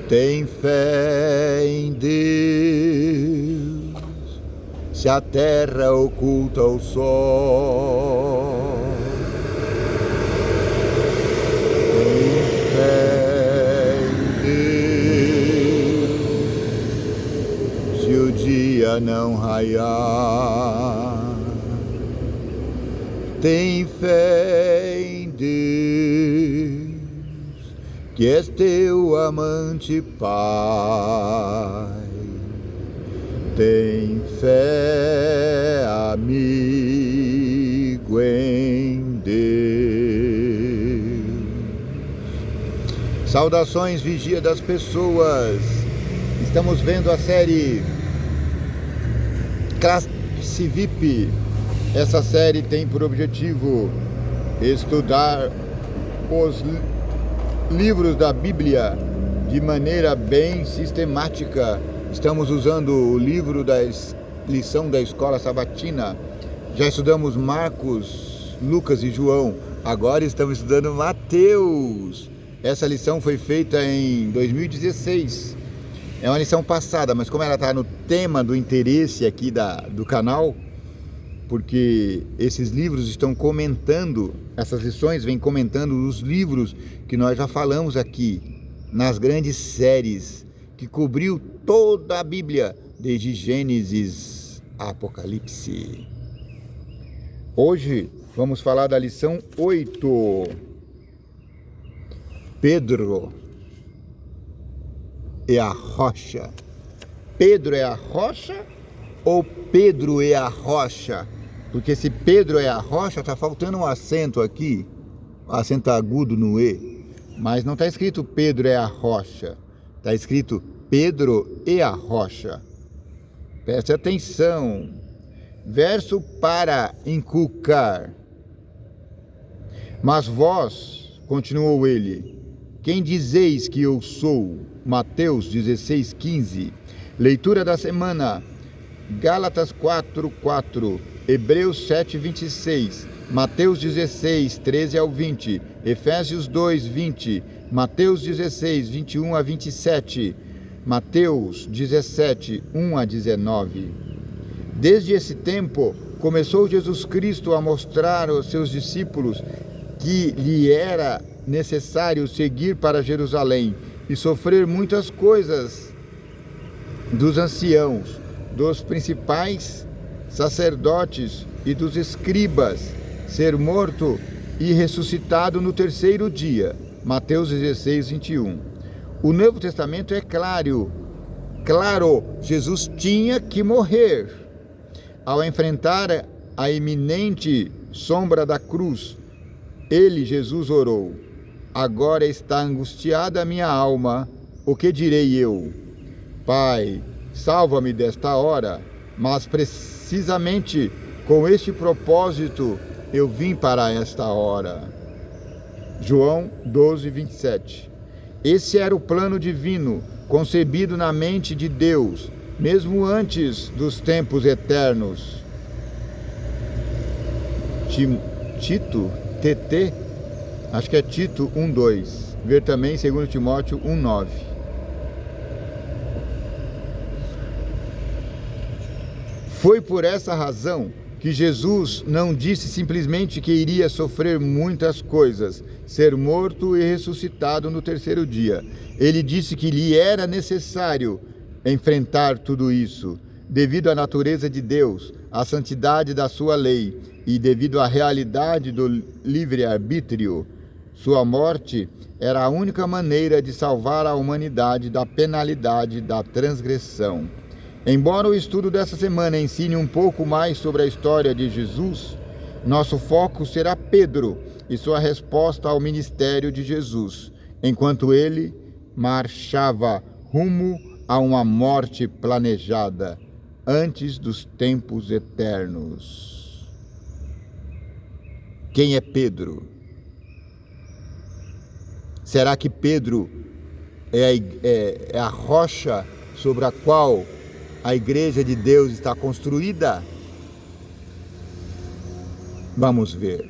Tem fé em Deus, se a terra oculta o sol. Tem fé em Deus, se o dia não raiar. Tem fé em Deus, que és teu amante Pai. Tem fé, amigo, em Deus. Saudações, vigia das pessoas. Estamos vendo a série Classe VIP. Essa série tem por objetivo estudar os livros da Bíblia de maneira bem sistemática. Estamos usando o livro da lição da escola sabatina. Já estudamos Marcos, Lucas e João. Agora estamos estudando Mateus. Essa lição foi feita em 2016. É uma lição passada, mas como ela está no tema do interesse aqui do canal, porque esses livros estão comentando, essas lições vêm comentando os livros que nós já falamos aqui, nas grandes séries, que cobriu toda a Bíblia, desde Gênesis a Apocalipse. Hoje vamos falar da lição 8. Pedro é a rocha. Pedro é a rocha ou Pedro é a rocha? Porque se Pedro é a rocha, está faltando um acento aqui, acento agudo no E. Mas não está escrito Pedro é a rocha, está escrito Pedro e a rocha. Preste atenção. Verso para inculcar. Mas vós, continuou ele, quem dizeis que eu sou? Mateus 16:15. Leitura da semana. Gálatas 4:4, Hebreus 7:26, Mateus 16:13 ao 20, Efésios 2:20, Mateus 16:21 a 27, Mateus 17:1 a 19. Desde esse tempo, começou Jesus Cristo a mostrar aos seus discípulos que lhe era necessário seguir para Jerusalém e sofrer muitas coisas dos anciãos, dos principais sacerdotes e dos escribas, ser morto e ressuscitado no terceiro dia. Mateus 16:21. O Novo Testamento é claro, Jesus tinha que morrer. Ao enfrentar a iminente sombra da cruz, Jesus, orou: agora está angustiada a minha alma, o que direi eu? Pai, salva-me desta hora, mas precisamente com este propósito eu vim para esta hora. João 12:27. Esse era o plano divino, concebido na mente de Deus, mesmo antes dos tempos eternos. Tito, acho que é Tito 1:2. Ver também 2 Timóteo 1:9. Foi por essa razão que Jesus não disse simplesmente que iria sofrer muitas coisas, ser morto e ressuscitado no terceiro dia. Ele disse que lhe era necessário enfrentar tudo isso, devido à natureza de Deus, à santidade da sua lei e devido à realidade do livre-arbítrio. Sua morte era a única maneira de salvar a humanidade da penalidade da transgressão. Embora o estudo dessa semana ensine um pouco mais sobre a história de Jesus, nosso foco será Pedro e sua resposta ao ministério de Jesus, enquanto ele marchava rumo a uma morte planejada antes dos tempos eternos. Quem é Pedro? Será que Pedro é a rocha sobre a qual a igreja de Deus está construída? Vamos ver.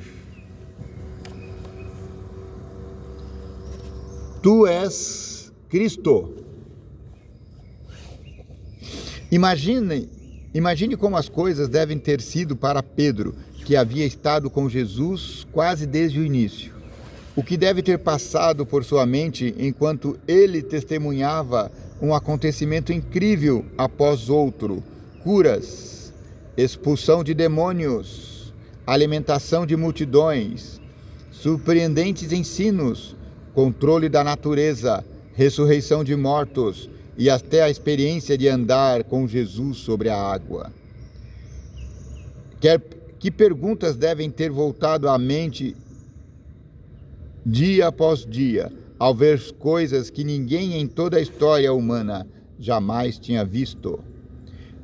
Tu és Cristo, Imagine como as coisas devem ter sido para Pedro, que havia estado com Jesus quase desde o início. O que deve ter passado por sua mente enquanto ele testemunhava um acontecimento incrível após outro: curas, expulsão de demônios, alimentação de multidões, surpreendentes ensinos, controle da natureza, ressurreição de mortos e até a experiência de andar com Jesus sobre a água. Que perguntas devem ter voltado à mente dia após dia, ao ver coisas que ninguém em toda a história humana jamais tinha visto.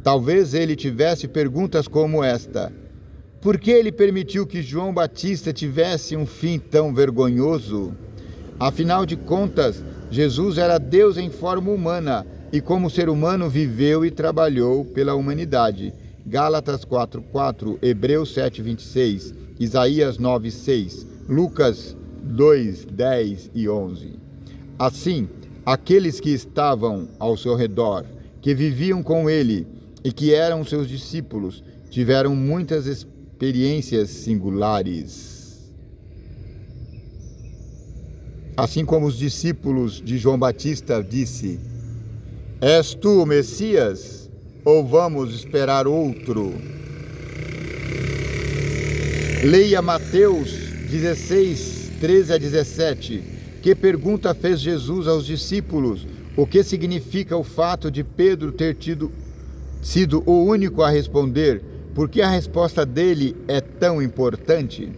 Talvez ele tivesse perguntas como esta: por que ele permitiu que João Batista tivesse um fim tão vergonhoso? Afinal de contas, Jesus era Deus em forma humana e como ser humano viveu e trabalhou pela humanidade. Gálatas 4:4, Hebreus 7:26, Isaías 9:6, Lucas 2:10 e 11. Assim, aqueles que estavam ao seu redor, que viviam com ele e que eram seus discípulos, tiveram muitas experiências singulares. Assim como os discípulos de João Batista disse: és tu o Messias ou vamos esperar outro? Leia Mateus 16, 13 a 17. Que pergunta fez Jesus aos discípulos? O que significa o fato de Pedro ter sido o único a responder? Por que a resposta dele é tão importante?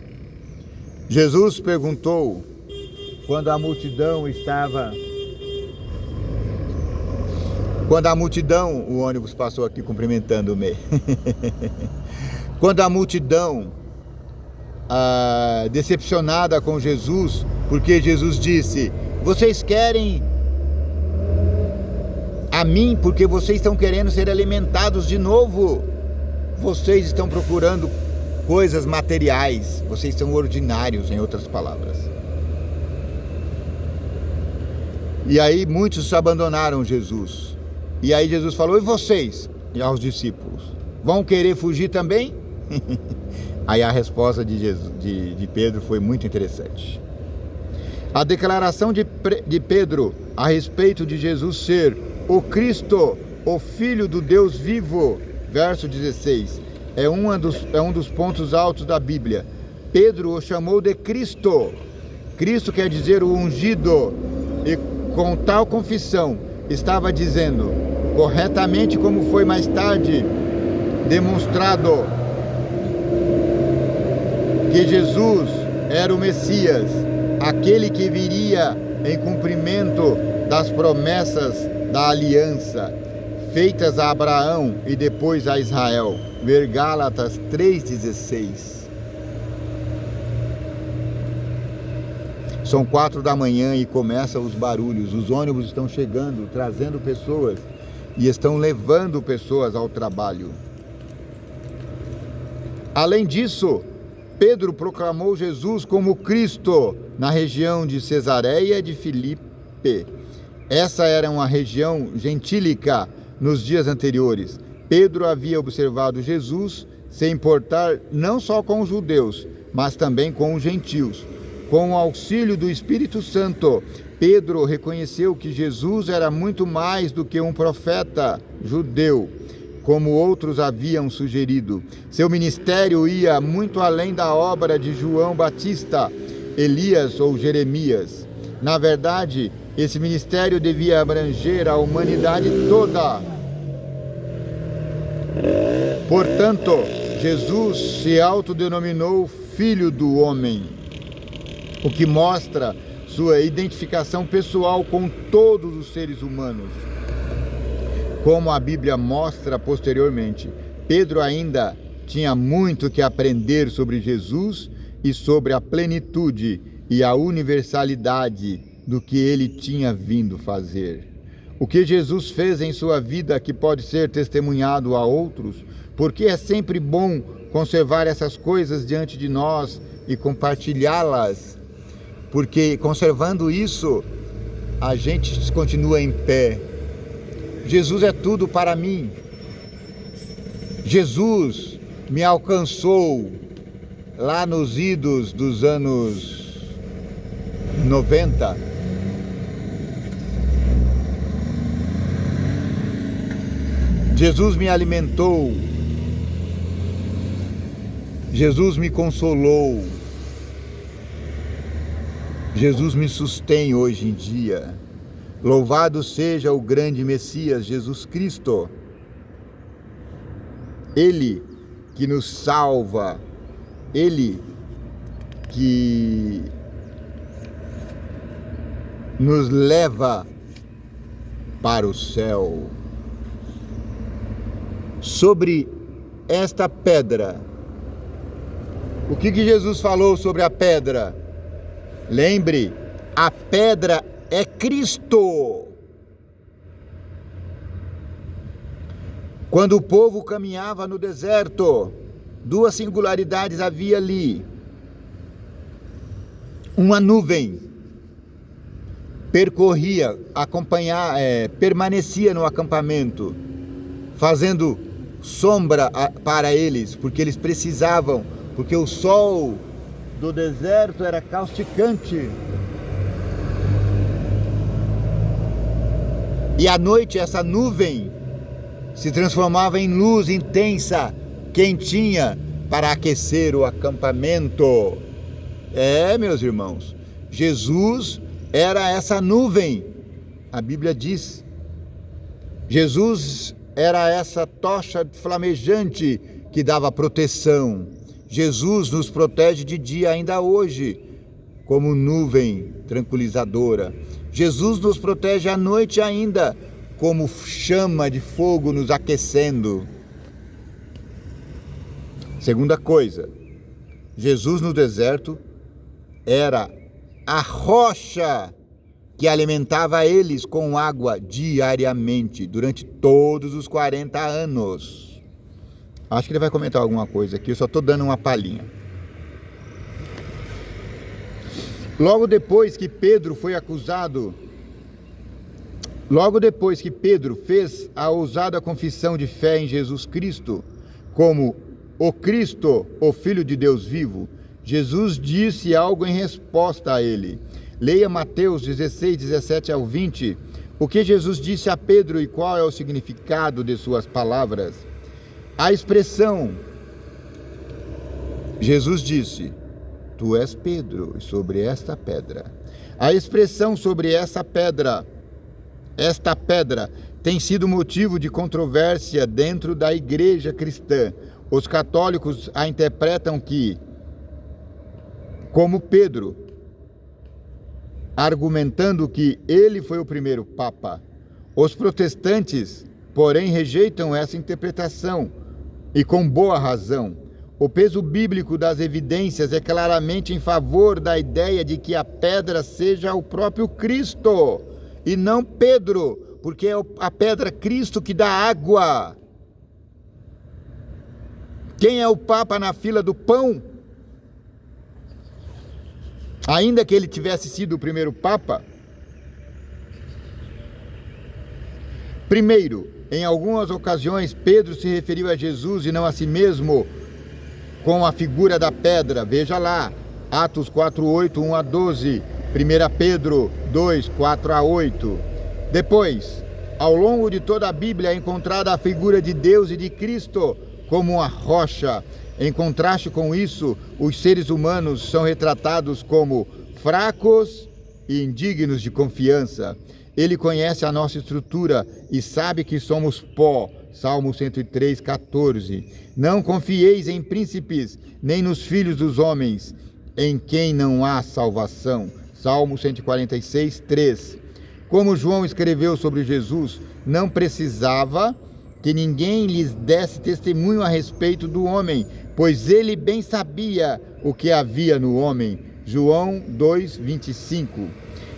Jesus perguntou quando a multidão, o ônibus passou aqui cumprimentando-me. Quando a multidão, decepcionada com Jesus, porque Jesus disse: vocês querem a mim porque vocês estão querendo ser alimentados de novo. Vocês estão procurando coisas materiais, vocês são ordinários, em outras palavras. E aí muitos abandonaram Jesus. E aí Jesus falou: e vocês? E aos discípulos: vão querer fugir também? Aí a resposta de Pedro foi muito interessante. A declaração de Pedro a respeito de Jesus ser o Cristo, o Filho do Deus vivo, verso 16, é um dos pontos altos da Bíblia. Pedro o chamou de Cristo. Cristo quer dizer o ungido. E com tal confissão, estava dizendo, corretamente como foi mais tarde demonstrado, que Jesus era o Messias, aquele que viria em cumprimento das promessas da aliança, feitas a Abraão e depois a Israel. Ver Gálatas 3,16. São 4 da manhã e começam os barulhos. Os ônibus estão chegando, trazendo pessoas e estão levando pessoas ao trabalho. Além disso, Pedro proclamou Jesus como Cristo na região de Cesareia de Filipe. Essa era uma região gentílica nos dias anteriores. Pedro havia observado Jesus se importar não só com os judeus, mas também com os gentios. Com o auxílio do Espírito Santo, Pedro reconheceu que Jesus era muito mais do que um profeta judeu, como outros haviam sugerido. Seu ministério ia muito além da obra de João Batista, Elias ou Jeremias. Na verdade, esse ministério devia abranger a humanidade toda. Portanto, Jesus se autodenominou Filho do Homem, o que mostra sua identificação pessoal com todos os seres humanos. Como a Bíblia mostra posteriormente, Pedro ainda tinha muito que aprender sobre Jesus e sobre a plenitude e a universalidade do que ele tinha vindo fazer. O que Jesus fez em sua vida que pode ser testemunhado a outros, porque é sempre bom conservar essas coisas diante de nós e compartilhá-las, porque conservando isso, a gente continua em pé. Jesus é tudo para mim. Jesus me alcançou lá nos idos dos anos 90. Jesus me alimentou. Jesus me consolou. Jesus me sustém hoje em dia. Louvado seja o grande Messias, Jesus Cristo. Ele que nos salva, Ele que nos leva para o céu. Sobre esta pedra, o que Jesus falou sobre a pedra? Lembre, a pedra é Cristo. Quando o povo caminhava no deserto, duas singularidades havia ali. Uma nuvem permanecia no acampamento, fazendo sombra para eles, porque eles precisavam, porque o sol do deserto era causticante. E à noite essa nuvem se transformava em luz intensa, quentinha, para aquecer o acampamento. Meus irmãos, Jesus era essa nuvem. A Bíblia diz, Jesus era essa tocha flamejante que dava proteção. Jesus nos protege de dia ainda hoje, como nuvem tranquilizadora. Jesus nos protege à noite ainda, como chama de fogo nos aquecendo. Segunda coisa, Jesus no deserto era a rocha que alimentava eles com água diariamente, durante todos os 40 anos. Acho que ele vai comentar alguma coisa aqui, eu só estou dando uma palhinha. Logo depois que Pedro fez a ousada confissão de fé em Jesus Cristo, como o Cristo, o Filho de Deus vivo, Jesus disse algo em resposta a ele. Leia Mateus 16, 17 ao 20, o que Jesus disse a Pedro e qual é o significado de suas palavras. A expressão, Jesus disse, tu és Pedro, e sobre esta pedra. A expressão sobre esta pedra tem sido motivo de controvérsia dentro da igreja cristã. Os católicos a interpretam como Pedro, argumentando que ele foi o primeiro Papa. Os protestantes, porém, rejeitam essa interpretação, e com boa razão. O peso bíblico das evidências é claramente em favor da ideia de que a pedra seja o próprio Cristo, e não Pedro, porque é a pedra Cristo que dá água. Quem é o Papa na fila do pão? Ainda que ele tivesse sido o primeiro Papa. Primeiro, em algumas ocasiões, Pedro se referiu a Jesus e não a si mesmo com a figura da pedra. Veja lá, Atos 4:8, 1 a 12, 1 Pedro 2, 4 a 8. Depois, ao longo de toda a Bíblia é encontrada a figura de Deus e de Cristo como uma rocha. Em contraste com isso, os seres humanos são retratados como fracos e indignos de confiança. Ele conhece a nossa estrutura e sabe que somos pó. Salmo 103, 14. Não confieis em príncipes, nem nos filhos dos homens, em quem não há salvação. Salmo 146, 3. Como João escreveu sobre Jesus, não precisava que ninguém lhes desse testemunho a respeito do homem, pois ele bem sabia o que havia no homem. João 2, 25.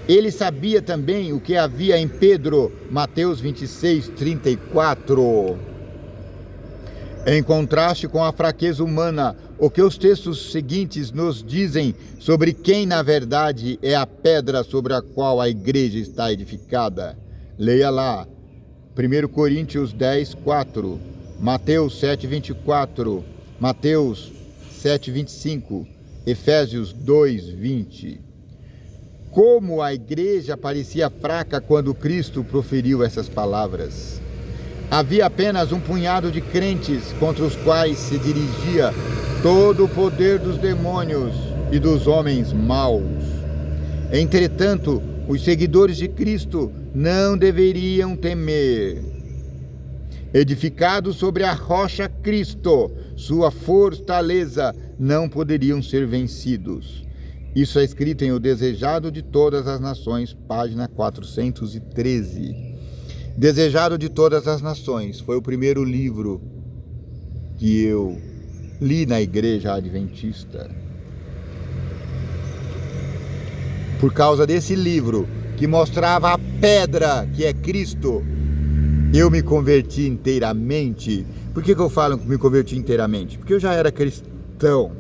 Ele sabia também o que havia em Pedro. Mateus 26, 34. Em contraste com a fraqueza humana, o que os textos seguintes nos dizem sobre quem, na verdade, é a pedra sobre a qual a igreja está edificada. Leia lá, 1 Coríntios 10, 4. Mateus 7:24, Mateus 7:25, Efésios 2:20. Como a igreja parecia fraca quando Cristo proferiu essas palavras. Havia apenas um punhado de crentes contra os quais se dirigia todo o poder dos demônios e dos homens maus. Entretanto, os seguidores de Cristo não deveriam temer. Edificados sobre a rocha Cristo, sua fortaleza, não poderiam ser vencidos. Isso é escrito em O Desejado de Todas as Nações, página 413. Desejado de Todas as Nações foi o primeiro livro que eu li na igreja adventista. Por causa desse livro, que mostrava a pedra que é Cristo, eu me converti inteiramente. Por que eu falo que me converti inteiramente? Porque eu já era cristão.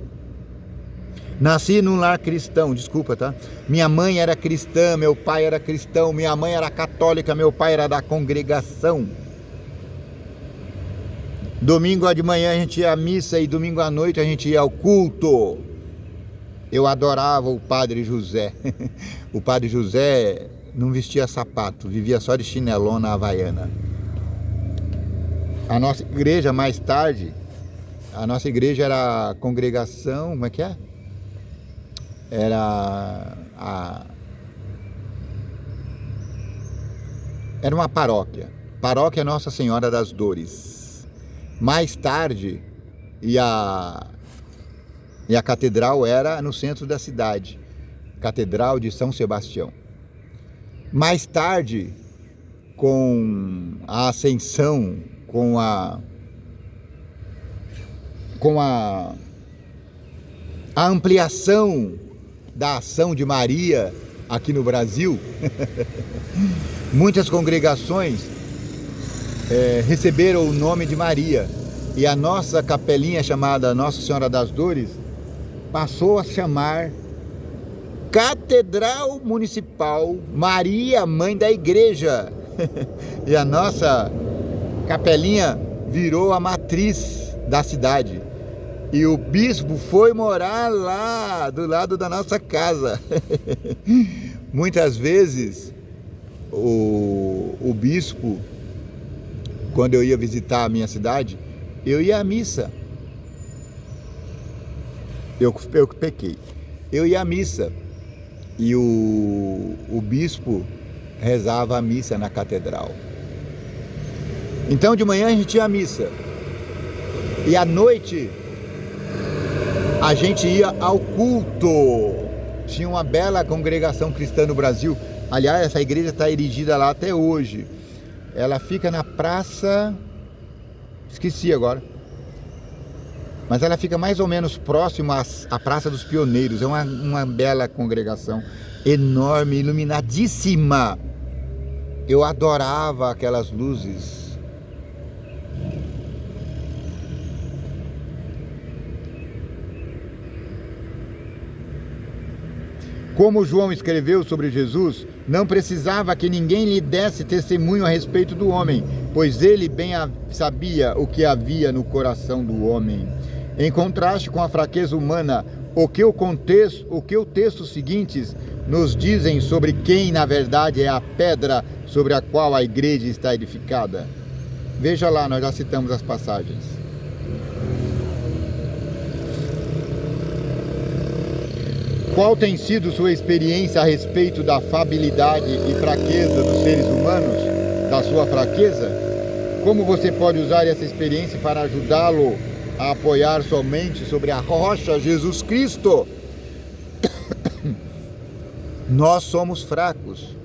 Nasci num lar cristão, desculpa, tá? Minha mãe era cristã, meu pai era cristão, minha mãe era católica, meu pai era da congregação. Domingo de manhã a gente ia à missa e domingo à noite a gente ia ao culto. Eu adorava o Padre José. O Padre José não vestia sapato, vivia só de chinelona havaiana. A nossa igreja mais tarde, a nossa igreja era a congregação, como é que é? Era uma paróquia Nossa Senhora das Dores. Mais tarde, e a catedral era no centro da cidade, Catedral de São Sebastião. Mais tarde, com a ascensão, com a ampliação da ação de Maria aqui no Brasil, muitas congregações receberam o nome de Maria, e a nossa capelinha chamada Nossa Senhora das Dores passou a chamar Catedral Municipal Maria, Mãe da Igreja. E a nossa capelinha virou a matriz da cidade. E o bispo foi morar lá, do lado da nossa casa. Muitas vezes, o bispo, quando eu ia visitar a minha cidade, eu ia à missa. Eu pequei. Eu ia à missa. E o bispo rezava a missa na catedral. Então, de manhã a gente ia à missa. E à noite a gente ia ao culto. Tinha uma bela congregação cristã no Brasil. Aliás, essa igreja está erigida lá até hoje. Ela fica na praça... Esqueci agora. Mas ela fica mais ou menos próximo à Praça dos Pioneiros. É uma bela congregação, enorme, iluminadíssima. Eu adorava aquelas luzes. Como João escreveu sobre Jesus, não precisava que ninguém lhe desse testemunho a respeito do homem, pois ele bem sabia o que havia no coração do homem. Em contraste com a fraqueza humana, o que o texto seguintes nos dizem sobre quem, na verdade, é a pedra sobre a qual a igreja está edificada. Veja lá, nós já citamos as passagens. Qual tem sido sua experiência a respeito da fabilidade e fraqueza dos seres humanos, da sua fraqueza? Como você pode usar essa experiência para ajudá-lo a apoiar somente sobre a rocha Jesus Cristo? Nós somos fracos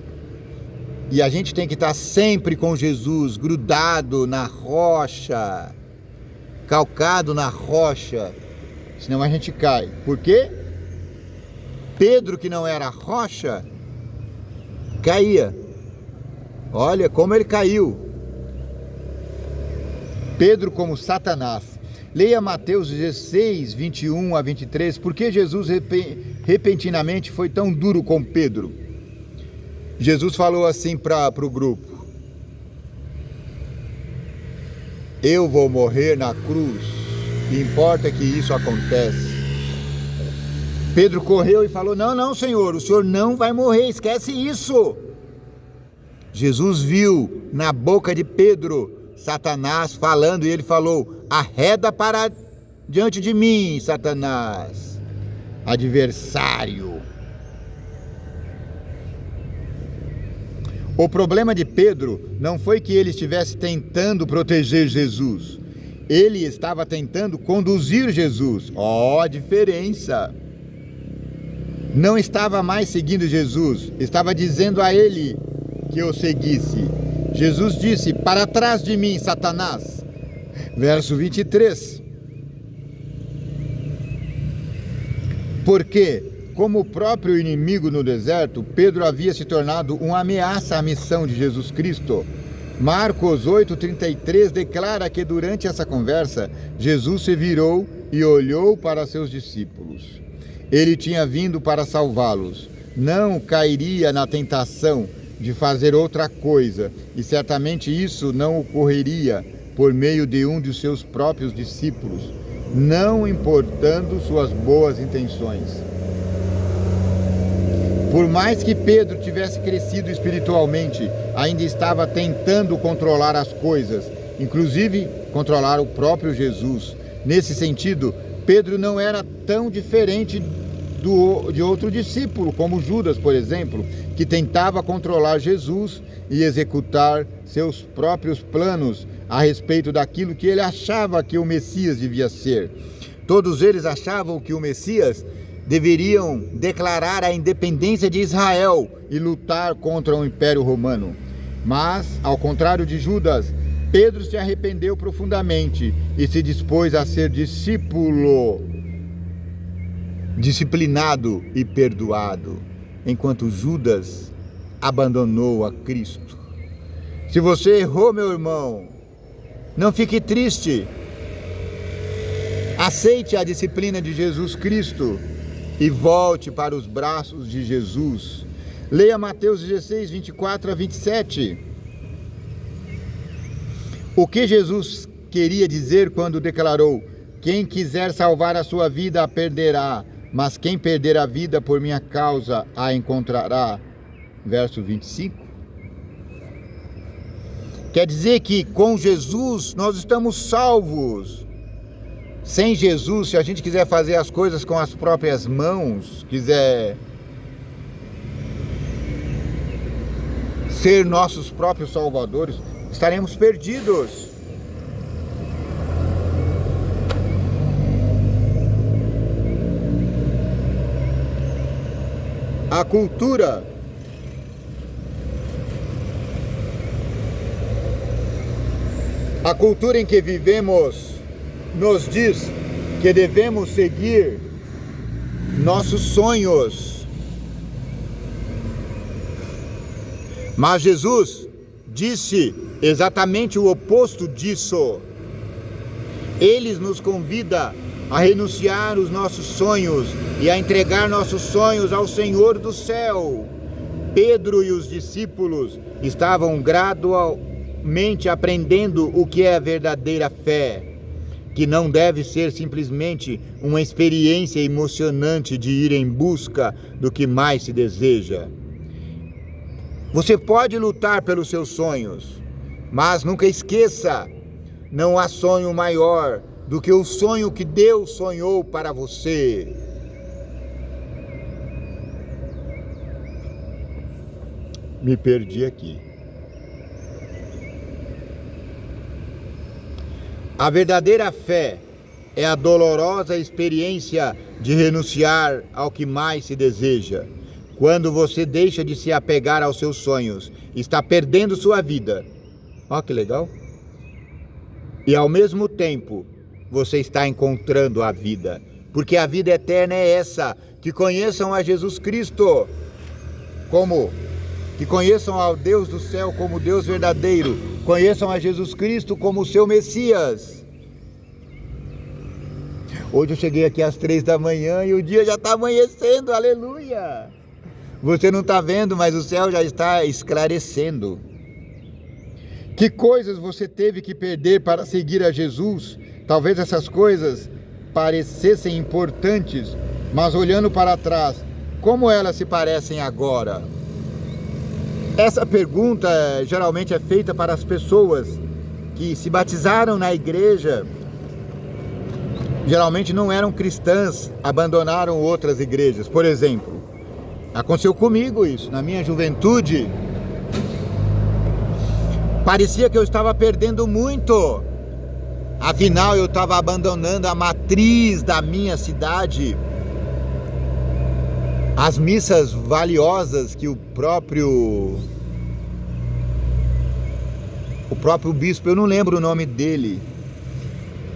e a gente tem que estar sempre com Jesus, grudado na rocha, calcado na rocha, senão a gente cai. Por quê? Pedro, que não era rocha, caía. Olha como ele caiu. Pedro como Satanás. Leia Mateus 16, 21 a 23. Por que Jesus repentinamente foi tão duro com Pedro? Jesus falou assim para o grupo: eu vou morrer na cruz, importa que isso acontece. Pedro correu e falou: não, Senhor, o Senhor não vai morrer, esquece isso. Jesus viu na boca de Pedro Satanás falando, e ele falou: arreda para diante de mim, Satanás, adversário. O problema de Pedro não foi que ele estivesse tentando proteger Jesus. Ele estava tentando conduzir Jesus. Ó, a diferença! Não estava mais seguindo Jesus, estava dizendo a ele que o seguisse. Jesus disse: para trás de mim, Satanás. Verso 23. Porque, como o próprio inimigo no deserto, Pedro havia se tornado uma ameaça à missão de Jesus Cristo. Marcos 8,33 declara que durante essa conversa, Jesus se virou e olhou para seus discípulos. Ele tinha vindo para salvá-los. Não cairia na tentação de fazer outra coisa, e certamente isso não ocorreria por meio de um de seus próprios discípulos, não importando suas boas intenções. Por mais que Pedro tivesse crescido espiritualmente, ainda estava tentando controlar as coisas, inclusive controlar o próprio Jesus. Nesse sentido, Pedro não era tão diferente de outro discípulo, como Judas, por exemplo, que tentava controlar Jesus e executar seus próprios planos a respeito daquilo que ele achava que o Messias devia ser. Todos eles achavam que o Messias deveriam declarar a independência de Israel e lutar contra o Império Romano. Mas, ao contrário de Judas, Pedro se arrependeu profundamente e se dispôs a ser disciplinado e perdoado, enquanto Judas abandonou a Cristo. Se você errou, meu irmão, não fique triste. Aceite a disciplina de Jesus Cristo e volte para os braços de Jesus. Leia Mateus 16, 24 a 27. O que Jesus queria dizer quando declarou: quem quiser salvar a sua vida a perderá, mas quem perder a vida por minha causa a encontrará. Verso 25. Quer dizer que com Jesus nós estamos salvos. Sem Jesus, se a gente quiser fazer as coisas com as próprias mãos, quiser ser nossos próprios salvadores, estaremos perdidos. A cultura em que vivemos nos diz que devemos seguir nossos sonhos. Mas Jesus disse exatamente o oposto disso. Ele nos convida a renunciar os nossos sonhos e a entregar nossos sonhos ao Senhor do céu. Pedro e os discípulos estavam gradualmente aprendendo o que é a verdadeira fé, que não deve ser simplesmente uma experiência emocionante de ir em busca do que mais se deseja. Você pode lutar pelos seus sonhos, mas nunca esqueça, não há sonho maior do que o sonho que Deus sonhou para você. Me perdi aqui. A verdadeira fé é a dolorosa experiência de renunciar ao que mais se deseja. Quando você deixa de se apegar aos seus sonhos, está perdendo sua vida. Ó, que legal! E ao mesmo tempo, você está encontrando a vida. Porque a vida eterna é essa, que conheçam a Jesus Cristo que conheçam ao Deus do céu como Deus verdadeiro, conheçam a Jesus Cristo como o seu Messias. Hoje eu cheguei aqui às 3 da manhã e o dia já está amanhecendo, aleluia! Você não está vendo, mas o céu já está esclarecendo. Que coisas você teve que perder para seguir a Jesus? Talvez essas coisas parecessem importantes, mas olhando para trás, como elas se parecem agora? Essa pergunta geralmente é feita para as pessoas que se batizaram na igreja, geralmente não eram cristãs, abandonaram outras igrejas. Por exemplo, aconteceu comigo isso, na minha juventude. Parecia que eu estava perdendo muito. Afinal, eu estava abandonando a matriz da minha cidade. As missas valiosas que o próprio bispo, eu não lembro o nome dele.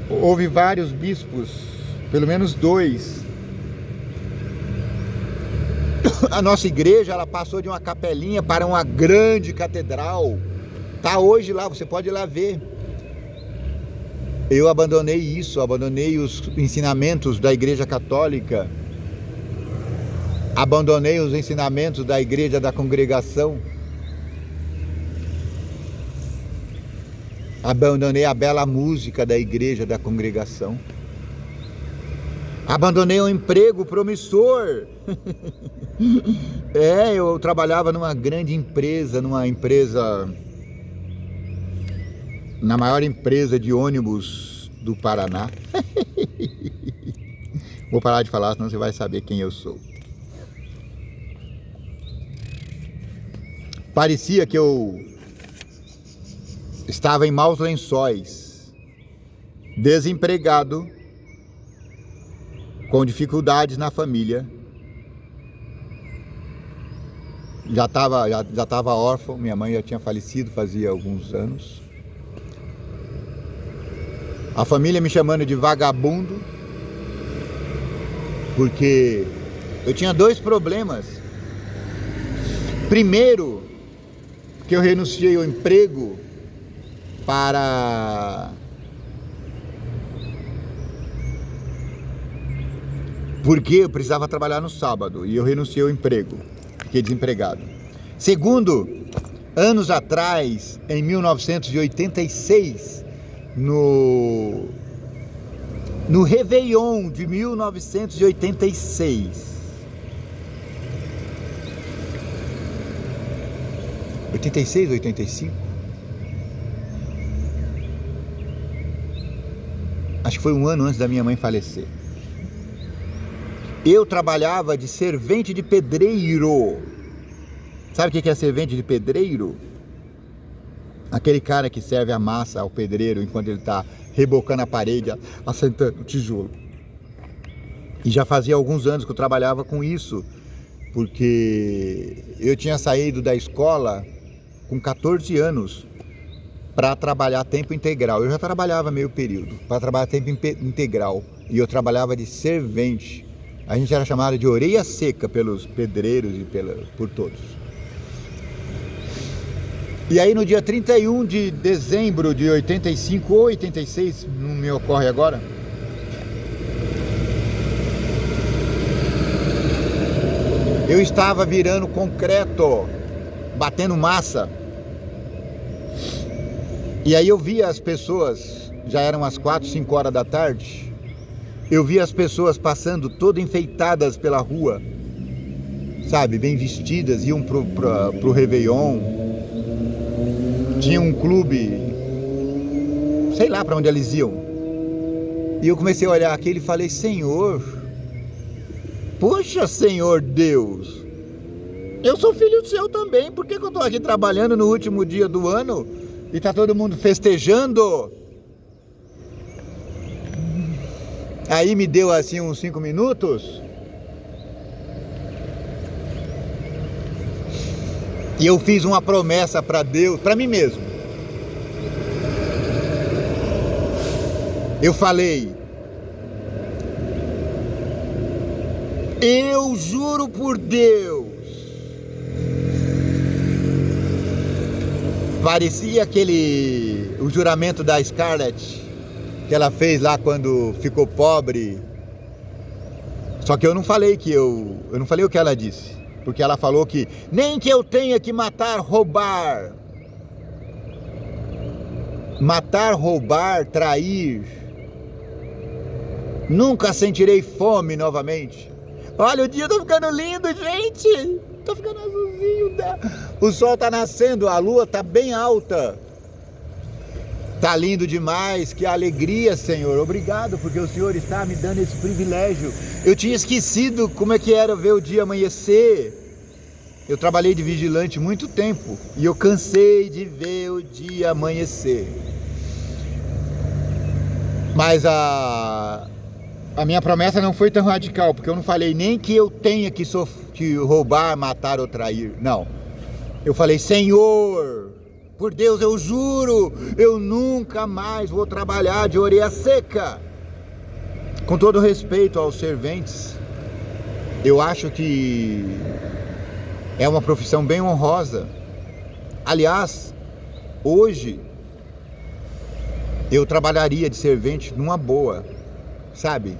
Houve vários bispos, pelo menos 2. A nossa igreja, ela passou de uma capelinha para uma grande catedral. Tá hoje lá, você pode ir lá ver. Eu abandonei isso, abandonei os ensinamentos da Igreja Católica, abandonei os ensinamentos da Igreja da Congregação, abandonei a bela música da Igreja da Congregação, abandonei um emprego promissor. Eu trabalhava numa grande empresa, na maior empresa de ônibus do Paraná. Vou parar de falar, senão você vai saber quem eu sou. Parecia que eu estava em maus lençóis, desempregado, com dificuldades na família. Já estava órfão, minha mãe já tinha falecido fazia alguns anos. A família me chamando de vagabundo, porque eu tinha 2 problemas. Primeiro, que eu renunciei ao emprego porque eu precisava trabalhar no sábado e eu renunciei ao emprego, fiquei desempregado. Segundo, anos atrás, em 1986, no Réveillon de 1986. 86, 85? Acho que foi um ano antes da minha mãe falecer. Eu trabalhava de servente de pedreiro. Sabe o que é servente de pedreiro? Aquele cara que serve a massa ao pedreiro enquanto ele está rebocando a parede, assentando o tijolo. E já fazia alguns anos que eu trabalhava com isso, porque eu tinha saído da escola com 14 anos para trabalhar tempo integral. Eu já trabalhava meio período, para trabalhar tempo integral, e eu trabalhava de servente. A gente era chamado de orelha seca pelos pedreiros e por todos. E aí no dia 31 de dezembro de 85 ou 86, não me ocorre agora, eu estava virando concreto, batendo massa. E aí eu via as pessoas, já eram as 4, 5 horas da tarde, eu via as pessoas passando todas enfeitadas pela rua, sabe, bem vestidas, iam pro Réveillon. Tinha um clube, sei lá para onde eles iam. E eu comecei a olhar aquilo e falei: Senhor, poxa, Senhor Deus, eu sou filho seu também. Por que eu estou aqui trabalhando no último dia do ano e está todo mundo festejando? Aí me deu assim uns 5 minutos. E eu fiz uma promessa para Deus, para mim mesmo. Eu falei: eu juro por Deus. Parecia o juramento da Scarlett, que ela fez lá quando ficou pobre. Só que eu não falei eu não falei o que ela disse. Porque ela falou que nem que eu tenha que matar, roubar. matar, roubar, trair. Nunca sentirei fome novamente. Olha, o dia tá ficando lindo, gente. Tá ficando azulzinho. O sol tá nascendo, a lua tá bem alta. Tá lindo demais, que alegria, Senhor. Obrigado, porque o Senhor está me dando esse privilégio. Eu tinha esquecido como é que era ver o dia amanhecer. Eu trabalhei de vigilante muito tempo e eu cansei de ver o dia amanhecer. Mas a minha promessa não foi tão radical, porque eu não falei nem que eu tenha que roubar, matar ou trair. Não. Eu falei, Senhor, por Deus eu juro, eu nunca mais vou trabalhar de orelha seca. Com todo respeito aos serventes, eu acho que é uma profissão bem honrosa. Aliás, hoje eu trabalharia de servente numa boa, sabe?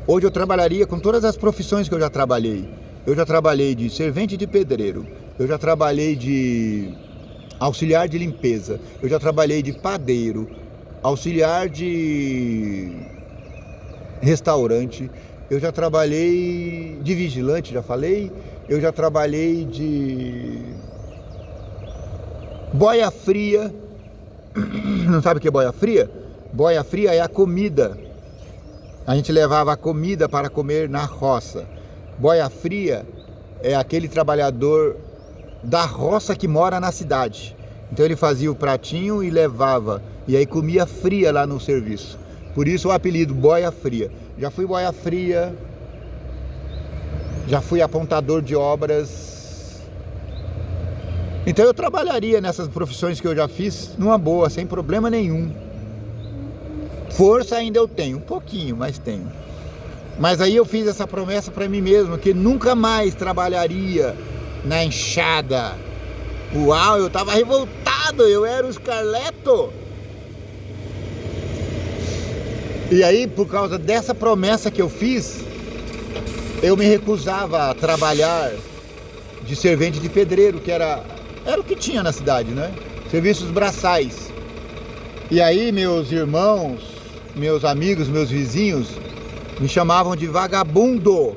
Hoje eu trabalharia com todas as profissões que eu já trabalhei. Eu já trabalhei de servente de pedreiro, eu já trabalhei de auxiliar de limpeza, eu já trabalhei de padeiro, auxiliar de restaurante, eu já trabalhei de vigilante, já falei, eu já trabalhei de boia fria. Não sabe o que é boia fria? Boia fria é a comida. A gente levava a comida para comer na roça. Boia fria é aquele trabalhador da roça que mora na cidade. Então ele fazia o pratinho e levava, e aí comia fria lá no serviço. Por isso o apelido boia fria. Já fui boia fria, já fui apontador de obras. Então eu trabalharia nessas profissões que eu já fiz numa boa, sem problema nenhum. Força ainda eu tenho, um pouquinho, mas tenho. Mas aí eu fiz essa promessa para mim mesmo, que nunca mais trabalharia na enxada. Uau, eu tava revoltado, eu era o Scarleto. E aí, por causa dessa promessa que eu fiz, eu me recusava a trabalhar de servente de pedreiro, que era o que tinha na cidade, né? Serviços braçais. E aí meus irmãos, meus amigos, meus vizinhos me chamavam de vagabundo.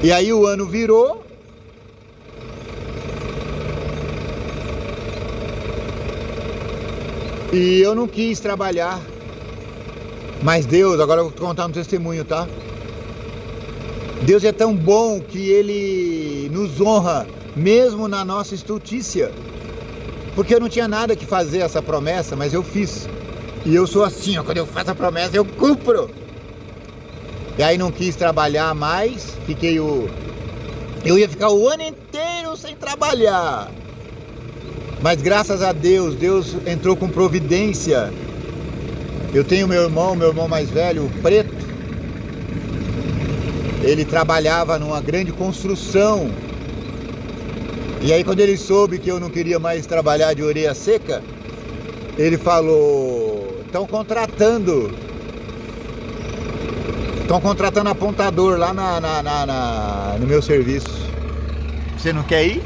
E aí o ano virou. E eu não quis trabalhar. Mas Deus, agora eu vou contar um testemunho, tá? Deus é tão bom que Ele nos honra, mesmo na nossa estultícia. Porque eu não tinha nada que fazer essa promessa, mas eu fiz. E eu sou assim, ó, quando eu faço a promessa, eu cumpro. E aí não quis trabalhar mais, eu ia ficar o ano inteiro sem trabalhar. Mas graças a Deus, Deus entrou com providência. Eu tenho meu irmão mais velho, o Preto. Ele trabalhava numa grande construção. E aí quando ele soube que eu não queria mais trabalhar de orelha seca, ele falou, estão contratando apontador lá no meu serviço. Você não quer ir?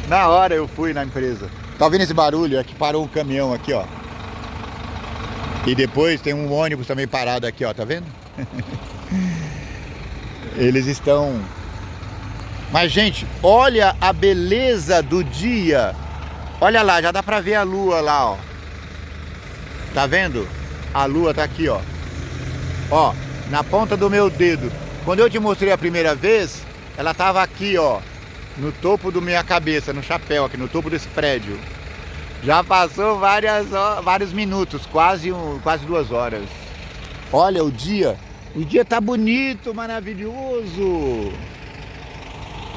Na hora eu fui na empresa. Tá ouvindo esse barulho? É que parou um caminhão aqui, ó. E depois tem um ônibus também parado aqui, ó, tá vendo? Eles estão... Mas, gente, olha a beleza do dia. Olha lá, já dá pra ver a lua lá, ó. Tá vendo? A lua tá aqui, ó. Ó, na ponta do meu dedo. Quando eu te mostrei a primeira vez, ela tava aqui, ó, no topo da minha cabeça, no chapéu, aqui no topo desse prédio. Já passou vários minutos, quase 2 horas. Olha o dia tá bonito, maravilhoso.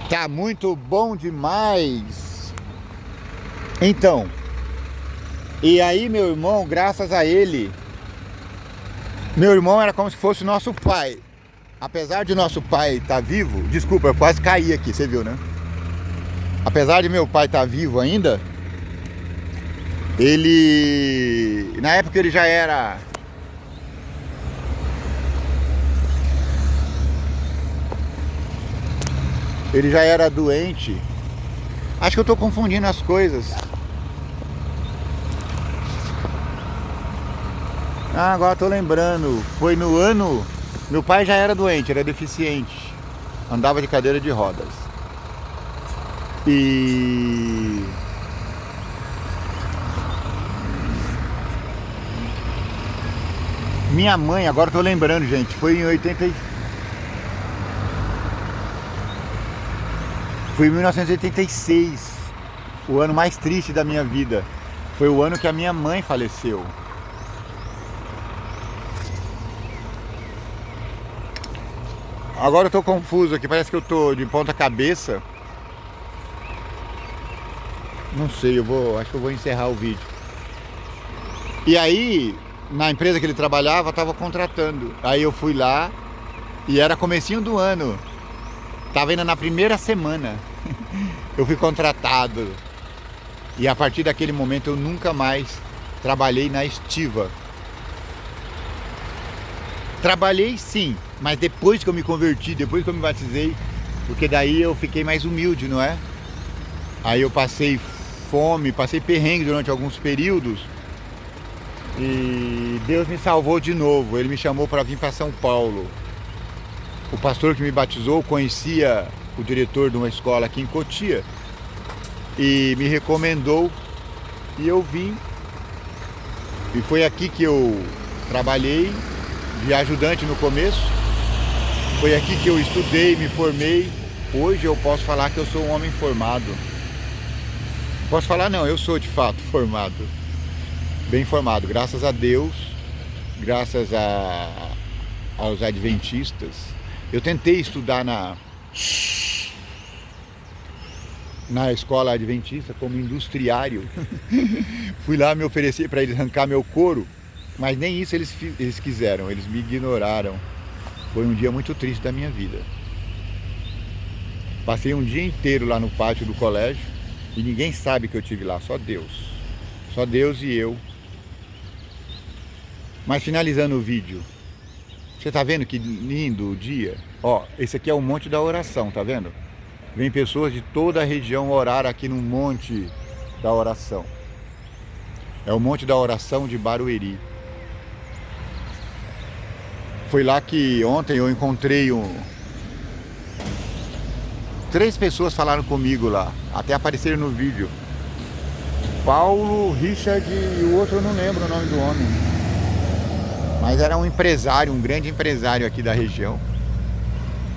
Tá muito bom demais. Então, e aí meu irmão, graças a ele, meu irmão era como se fosse nosso pai. Apesar de nosso pai estar vivo, desculpa, eu quase caí aqui, você viu, né? Apesar de meu pai estar vivo ainda, ele, na época ele já era Ele já era doente. Acho que eu tô confundindo as coisas. Ah, agora tô lembrando. Foi no ano... Meu pai já era doente, era deficiente. Andava de cadeira de rodas. E... minha mãe, agora eu tô lembrando, gente, foi em 80... Foi em 1986, o ano mais triste da minha vida. Foi o ano que a minha mãe faleceu. Agora eu tô confuso aqui, parece que eu tô de ponta cabeça. Não sei, acho que eu vou encerrar o vídeo. E aí, na empresa que ele trabalhava, tava contratando. Aí eu fui lá e era comecinho do ano. Tava ainda na primeira semana. Eu fui contratado. E a partir daquele momento eu nunca mais trabalhei na estiva. Trabalhei sim, mas depois que eu me converti, depois que eu me batizei, porque daí eu fiquei mais humilde, não é? Aí eu passei fome, passei perrengue durante alguns períodos. E Deus me salvou de novo. Ele me chamou para vir para São Paulo. O pastor que me batizou conhecia o diretor de uma escola aqui em Cotia e me recomendou, e eu vim. E foi aqui que eu trabalhei de ajudante no começo. Foi aqui que eu estudei, me formei. Hoje eu posso falar que eu sou um homem formado. Posso falar não, eu sou de fato formado. Bem formado, graças a Deus, graças aos adventistas. Eu tentei estudar na escola adventista como industriário. Fui lá me oferecer para eles arrancar meu couro, mas nem isso eles quiseram, eles me ignoraram. Foi um dia muito triste da minha vida. Passei um dia inteiro lá no pátio do colégio e ninguém sabe que eu estive lá, só Deus. Só Deus e eu. Mas finalizando o vídeo, você tá vendo que lindo o dia? Ó, esse aqui é o Monte da Oração, tá vendo? Vem pessoas de toda a região orar aqui no Monte da Oração. É o Monte da Oração de Barueri. Foi lá que ontem eu encontrei 3 pessoas falaram comigo lá, até apareceram no vídeo. Paulo, Richard e o outro eu não lembro o nome do homem. Mas era um empresário, um grande empresário aqui da região.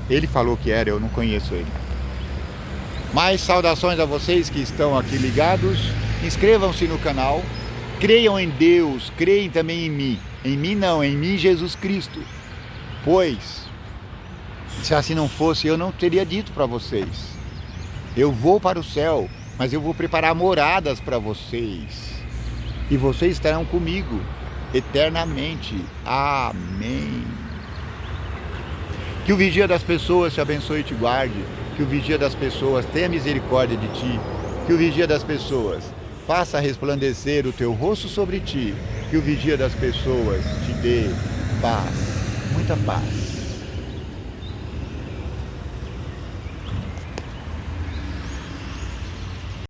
Ele falou que era, eu não conheço ele. Mas saudações a vocês que estão aqui ligados. Inscrevam-se no canal. Creiam em Deus, creem também em mim. Em mim não, em mim Jesus Cristo. Pois, se assim não fosse, eu não teria dito para vocês. Eu vou para o céu, mas eu vou preparar moradas para vocês. E vocês estarão comigo eternamente. Amém. Que o vigia das pessoas te abençoe e te guarde. Que o vigia das pessoas tenha misericórdia de ti. Que o vigia das pessoas faça resplandecer o teu rosto sobre ti. Que o vigia das pessoas te dê paz, muita paz.